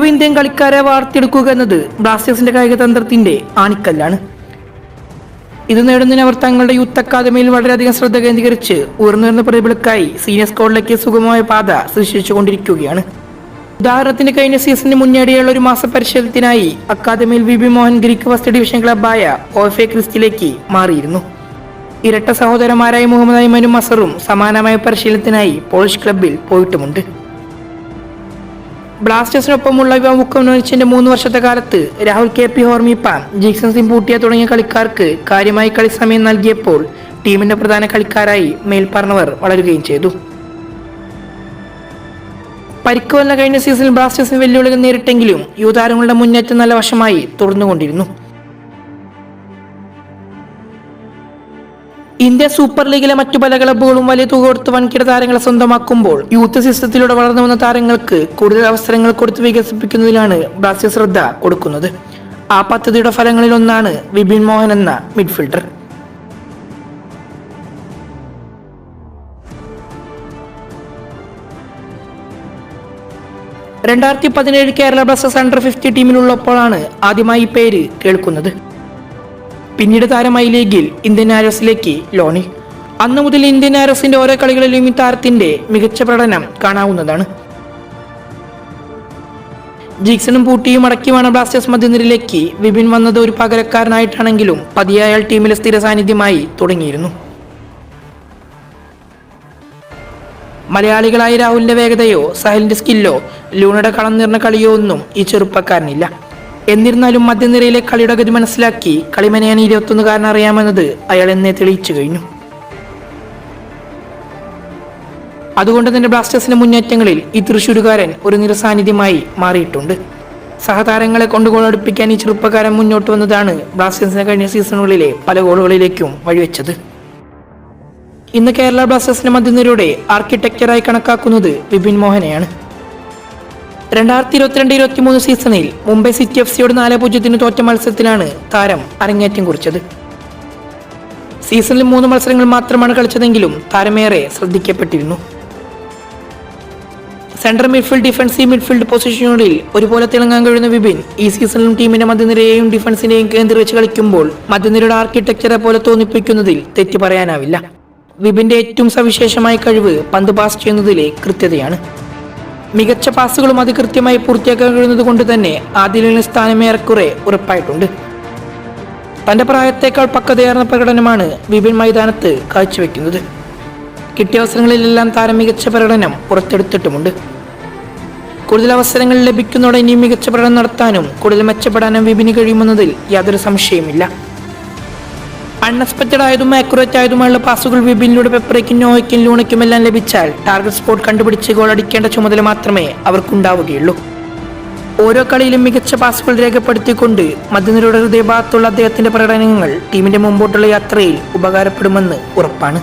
Indian കളിക്കാരെ വാർത്തെടുക്കുക എന്നത് ബ്ലാസ്റ്റേഴ്സിന്റെ കായിക തന്ത്രത്തിന്റെ ആണിക്കല്ലാണ്. ഇത് നേടുന്നതിന് അവർ തങ്ങളുടെ യൂത്ത് അക്കാദമിയിൽ വളരെയധികം ശ്രദ്ധ കേന്ദ്രീകരിച്ച് ഉയർന്നുവരുന്ന പ്രതിഭകൾക്കായി സീനിയർ സ്ക്വാഡിലേക്ക് സുഗമമായ പാത സൃഷ്ടിച്ചുകൊണ്ടിരിക്കുകയാണ്. ഉദാഹരണത്തിന് കഴിഞ്ഞ സീസണിന് മുന്നേടിയുള്ള ഒരു മാസ പരിശീലനത്തിനായി അക്കാദമിയിൽ Vipin Mohan Greek first division ക്ലബായ OFA ക്രിസ്റ്റിലേക്ക് മാറിയിരുന്നു. ഇരട്ട സഹോദരന്മാരായ മുഹമ്മദ് ഐമനും അസറും സമാനമായ പരിശീലനത്തിനായി പോളിഷ് ക്ലബിൽ പോയിട്ടുമുണ്ട്. ബ്ലാസ്റ്റേഴ്സിനൊപ്പമുള്ള വുക്കോവിച്ചിന്റെ 3 വർഷത്തെ കാലത്ത് രാഹുൽ KP ഹോർമിപ്പാൻ, ജിക്സൺ സിംപൂട്ടിയ തുടങ്ങിയ കളിക്കാർക്ക് കാര്യമായി കളിസമയം നൽകിയപ്പോൾ ടീമിന്റെ പ്രധാന കളിക്കാരായി മേൽപ്പറഞ്ഞവർ വളരുകയും ചെയ്തു. പരിക്ക് വന്ന കഴിഞ്ഞ സീസണിൽ ബ്ലാസ്റ്റേഴ്സിന് വെല്ലുവിളികൾ നേരിട്ടെങ്കിലും യുവതാരങ്ങളുടെ മുന്നേറ്റം നല്ല വശമായി തുടർന്നുകൊണ്ടിരുന്നു. ഇന്ത്യ സൂപ്പർ ലീഗിലെ മറ്റു പല ക്ലബ്ബുകളും വലിയ തുക കൊടുത്ത് വൻകിട താരങ്ങളെ സ്വന്തമാക്കുമ്പോൾ യൂത്ത് സിസ്റ്റത്തിലൂടെ വളർന്നു വന്ന താരങ്ങൾക്ക് കൂടുതൽ അവസരങ്ങൾ കൊടുത്ത് വികസിപ്പിക്കുന്നതിലാണ് ബ്ലാസ്റ്റേഴ്സ് ശ്രദ്ധ കൊടുക്കുന്നത്. ആ പദ്ധതിയുടെ ഫലങ്ങളിൽ ഒന്നാണ് വിപിൻ മോഹൻ എന്ന മിഡ്ഫീൽഡർ. (2017) കേരള ബ്ലാസ്റ്റേഴ്സ് അണ്ടർ 50 ടീമിലുള്ളപ്പോഴാണ് ആദ്യമായി ഈ പേര് കേൾക്കുന്നത്. പിന്നീട് താരമായി ലീഗിൽ ഇന്ത്യൻ ആരോസിലേക്ക് ലോണി. അന്നു മുതൽ ഇന്ത്യൻ ആരോസിന്റെ ഓരോ കളികളിലും ഈ താരത്തിന്റെ മികച്ച പ്രകടനം കാണാവുന്നതാണ്. ജിക്സണും പൂട്ടിയും അടക്കിയുമാണ് ബ്ലാസ്റ്റേഴ്സ് മധ്യനിരയിലേക്ക് വിപിൻ വന്നത്. ഒരു പകരക്കാരനായിട്ടാണെങ്കിലും പതിയെ അയാൾ ടീമിലെ സ്ഥിര സാന്നിധ്യമായി തുടങ്ങിയിരുന്നു. മലയാളികളായ രാഹുലിന്റെ വേഗതയോ സഹലിന്റെ സ്കില്ലോ ലൂണയുടെ കളം നിറഞ്ഞ കളിയോ ഒന്നും ഈ ചെറുപ്പക്കാരനില്ല. എന്നിരുന്നാലും മധ്യനിരയിലെ കളിയുടെ ഗതി മനസ്സിലാക്കി കളിമനയാൻ 21-കാരൻ അറിയാമെന്നത് അയാൾ എന്നെ തെളിയിച്ചു കഴിഞ്ഞു. അതുകൊണ്ട് തന്നെ ബ്ലാസ്റ്റേഴ്സിന്റെ മുന്നേറ്റങ്ങളിൽ ഈ തൃശ്ശൂരുകാരൻ ഒരു നിറസാന്നിധ്യമായി മാറിയിട്ടുണ്ട്. സഹതാരങ്ങളെ കൊണ്ട് ഗോളടിപ്പിക്കാൻ ഈ ചെറുപ്പക്കാരൻ മുന്നോട്ട് വന്നതാണ് ബ്ലാസ്റ്റേഴ്സിന്റെ കഴിഞ്ഞ സീസണുകളിലെ പല ഗോളുകളിലേക്കും വഴിവെച്ചത്. ഇന്ന് കേരള ബ്ലാസ്റ്റേഴ്സിന്റെ മധ്യനിരയുടെ ആർക്കിടെക്ചറായി കണക്കാക്കുന്നത് വിപിൻ മോഹനെയാണ്. 2022-23 സീസണിൽ മുംബൈ സിറ്റി FCയോട് 4-0 തോറ്റ മത്സരത്തിലാണ് താരം അരങ്ങേറ്റം കുറിച്ചത്. സീസണിൽ 3 മത്സരങ്ങൾ മാത്രമാണ് കളിച്ചതെങ്കിലും താരമേറെ ശ്രദ്ധിക്കപ്പെട്ടിരുന്നു. സെൻട്രൽ മിഡ്ഫീൽഡ്, ഡിഫൻസീവ് മിഡ്ഫീൽഡ് പൊസിഷനുകളിൽ ഒരുപോലെ തിളങ്ങാൻ കഴിയുന്ന വിപിൻ ഈ സീസണിലും ടീമിന്റെ മധ്യനിരയെയും ഡിഫൻസിനെയും കേന്ദ്രീകരിച്ച് കളിക്കുമ്പോൾ മധ്യനിരയുടെ ആർക്കിടെക്ചറെ പോലെ തോന്നിപ്പിക്കുന്നതിൽ തെറ്റ് പറയാനാവില്ല. വിപിന്റെ ഏറ്റവും സവിശേഷമായ കഴിവ് പന്ത് പാസ് ചെയ്യുന്നതിലെ കൃത്യതയാണ്. മികച്ച പാസുകളും അത് കൃത്യമായി പൂർത്തിയാക്കാൻ കഴിയുന്നത് കൊണ്ട് തന്നെ ആദ്യ സ്ഥാനം ഏറെക്കുറെ ഉറപ്പായിട്ടുണ്ട്. തന്റെ പ്രായത്തേക്കാൾ പക്വതയേർന്ന പ്രകടനമാണ് വിപിൻ മൈതാനത്ത് കാഴ്ചവെക്കുന്നത്. കിട്ടിയ അവസരങ്ങളിലെല്ലാം താരം മികച്ച പ്രകടനം പുറത്തെടുത്തിട്ടുമുണ്ട്. കൂടുതൽ അവസരങ്ങൾ ലഭിക്കുന്നതോടെ ഇനിയും മികച്ച പ്രകടനം നടത്താനും കൂടുതൽ മെച്ചപ്പെടാനും വിപിന് കഴിയുമെന്നതിൽ യാതൊരു സംശയമില്ല. അൺഎക്സ്പെക്റ്റഡ് ആയതും ആക്യുറേറ്റ് ആയതുമായുള്ള പാസുകൾ വിപിനിലൂടെ പെപ്പറയ്ക്കും നോയ്ക്കും ലൂണയ്ക്കും എല്ലാം ലഭിച്ചാൽ ടാർഗറ്റ് സ്പോട്ട് കണ്ടുപിടിച്ച് ഗോൾ അടിക്കേണ്ട ചുമതല മാത്രമേ അവർക്കുണ്ടാവുകയുള്ളൂ. ഓരോ കളിയിലും മികച്ച പാസുകൾ രേഖപ്പെടുത്തിക്കൊണ്ട് മധ്യനിരയുടെ ഹൃദയഭാഗത്തുള്ള അദ്ദേഹത്തിന്റെ പ്രകടനങ്ങൾ ടീമിന്റെ മുമ്പോട്ടുള്ള യാത്രയിൽ ഉപകാരപ്പെടുമെന്ന് ഉറപ്പാണ്.